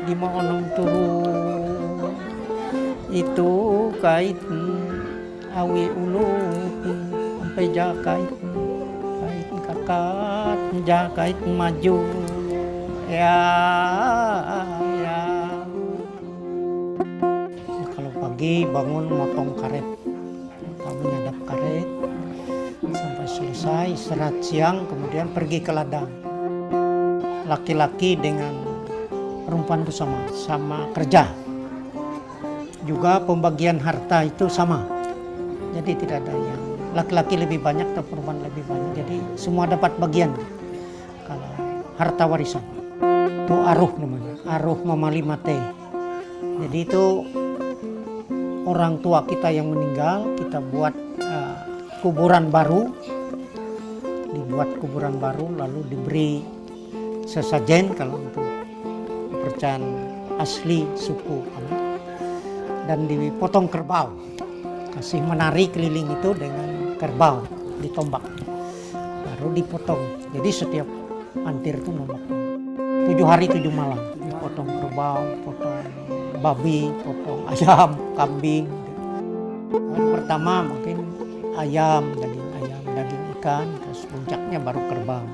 lima onong turu itu kait awi ulu sampai jakait kakak jakait maju ya. Kalau pagi bangun motong karet, menyadap karet sampai selesai, istirahat siang, kemudian pergi ke ladang. Laki-laki dengan perempuan itu sama kerja. Juga pembagian harta itu sama. Jadi tidak ada yang laki-laki lebih banyak atau perempuan lebih banyak. Jadi semua dapat bagian. Kalau harta warisan itu aruh namanya, aruh mamali mate. Jadi itu orang tua kita yang meninggal, kita buat kuburan baru, dibuat kuburan baru lalu diberi sesajen kalau untuk kepercayaan asli suku kami, dan dipotong kerbau, kasih menari keliling itu dengan kerbau ditombak baru dipotong. Jadi setiap antir itu nombak 7 hari 7 malam dipotong kerbau, potong babi, potong ayam, kambing. Pertama mungkin ayam, daging ikan, terus puncaknya baru kerbau.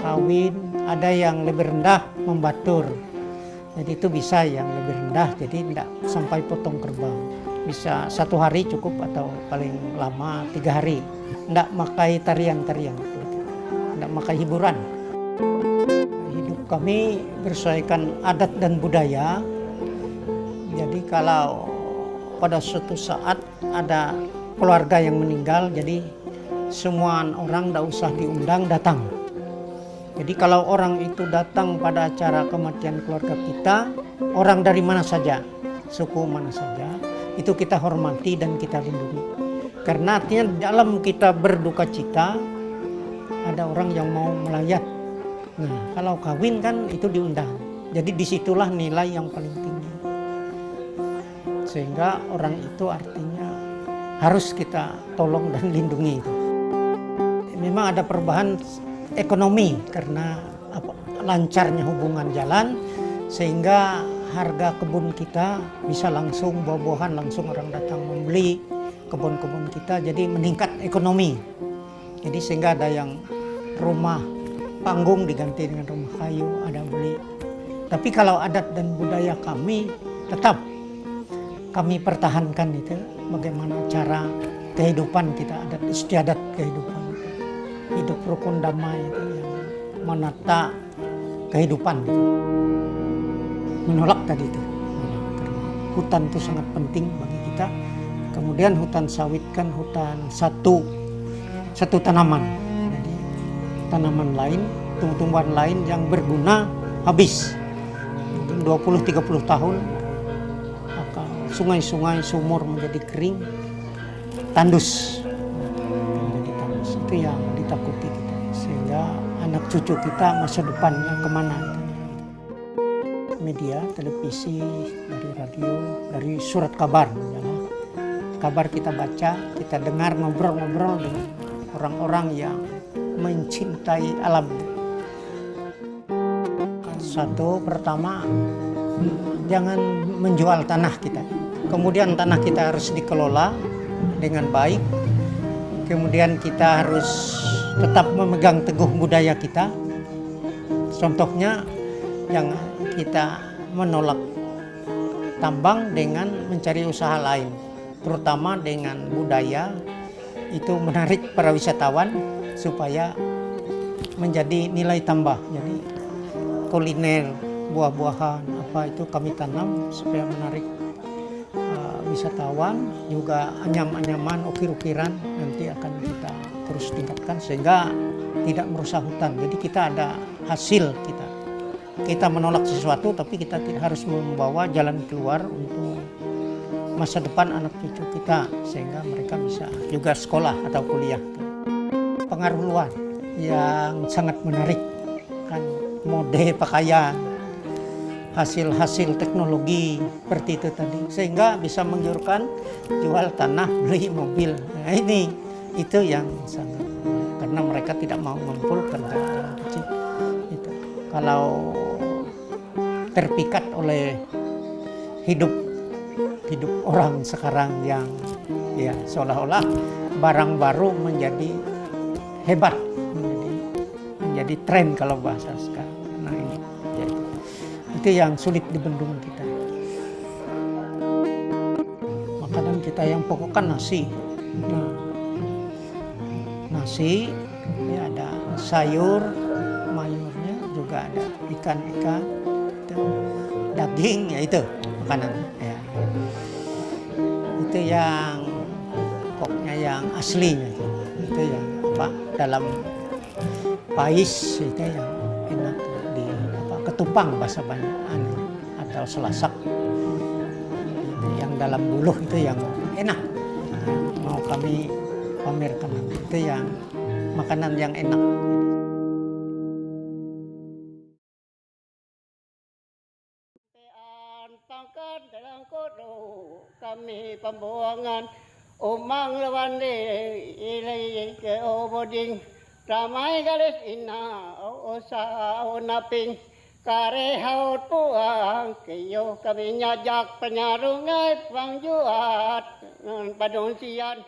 Kawin ada yang lebih rendah membatur, jadi itu bisa yang lebih rendah, jadi tidak sampai potong kerbau, bisa 1 hari cukup atau paling lama 3 hari. Tidak makai tarian-tarian, tidak makai hiburan. Hidup kami bersesuaikan adat dan budaya. Jadi kalau pada suatu saat ada keluarga yang meninggal, jadi semua orang tidak usah diundang datang. Jadi kalau orang itu datang pada acara kematian keluarga kita, orang dari mana saja, suku mana saja, itu kita hormati dan kita lindungi. Karena artinya dalam kita berduka cita, ada orang yang mau melayat. Nah, kalau kawin kan itu diundang. Jadi disitulah nilai yang paling tinggi. Sehingga orang itu artinya harus kita tolong dan lindungi. Memang ada perubahan ekonomi karena lancarnya hubungan jalan, sehingga harga kebun kita bisa langsung, buah-buahan langsung orang datang membeli kebun-kebun kita, jadi meningkat ekonomi. Jadi sehingga ada yang rumah panggung diganti dengan rumah kayu, ada beli. Tapi kalau adat dan budaya kami tetap kami pertahankan itu, bagaimana cara kehidupan kita, adat istiadat kehidupan, hidup rukun damai itu yang menata kehidupan itu. Menolak tadi itu, karena hutan itu sangat penting bagi kita. Kemudian hutan sawit kan hutan satu tanaman, jadi tanaman lain, tumbuhan lain yang berguna habis. Mungkin 20-30 tahun sungai-sungai, sumur menjadi kering, tandus. Menjadi tandus itu yang ditakuti kita, sehingga anak cucu kita masa depannya kemana. Media, televisi, dari radio, dari surat kabar, kabar kita baca, kita dengar, ngobrol-ngobrol dengan orang-orang yang mencintai alam. Satu, pertama, jangan menjual tanah kita. Kemudian tanah kita harus dikelola dengan baik. Kemudian kita harus tetap memegang teguh budaya kita. Contohnya, jangan kita menolak tambang dengan mencari usaha lain. Terutama dengan budaya, itu menarik para wisatawan supaya menjadi nilai tambah. Jadi kuliner, buah-buahan, apa itu kami tanam supaya menarik wisatawan, juga anyam-anyaman, ukir-ukiran nanti akan kita terus tingkatkan sehingga tidak merusak hutan. Jadi kita ada hasil kita menolak sesuatu, tapi kita harus membawa jalan keluar untuk masa depan anak cucu kita sehingga mereka bisa juga sekolah atau kuliah. Pengaruh luar yang sangat menarik kan, mode pakaian, hasil-hasil teknologi seperti itu tadi, sehingga bisa menggiurkan jual tanah, beli mobil. Nah, itu yang sangat, karena mereka tidak mau ngumpul kerja kecil. Itu. Kalau terpikat oleh hidup orang sekarang yang ya seolah-olah barang baru menjadi hebat, menjadi tren kalau bahasa sekarang. Nah ini ya, itu yang sulit dibendung kita. Makanan kita yang pokok kan nasi. Nah, nasi, ya ada sayur, mayurnya juga ada ikan-ikan, daging, ya itu makanan. Ya. Itu yang pokoknya yang aslinya. Itu yang apa dalam pais itu yang enak di apa ketupang bahasa banyak atau selasak. Yang dalam buluh itu yang enak. Mau kami pamerkan itu yang makanan yang enak. Pangkat dalam kodo kami pembuangan umang lawan ilai ke oboding ramai galis ina osa onaping kare haut puang keyo kami nyajak penyarungai pangjuat padon sian.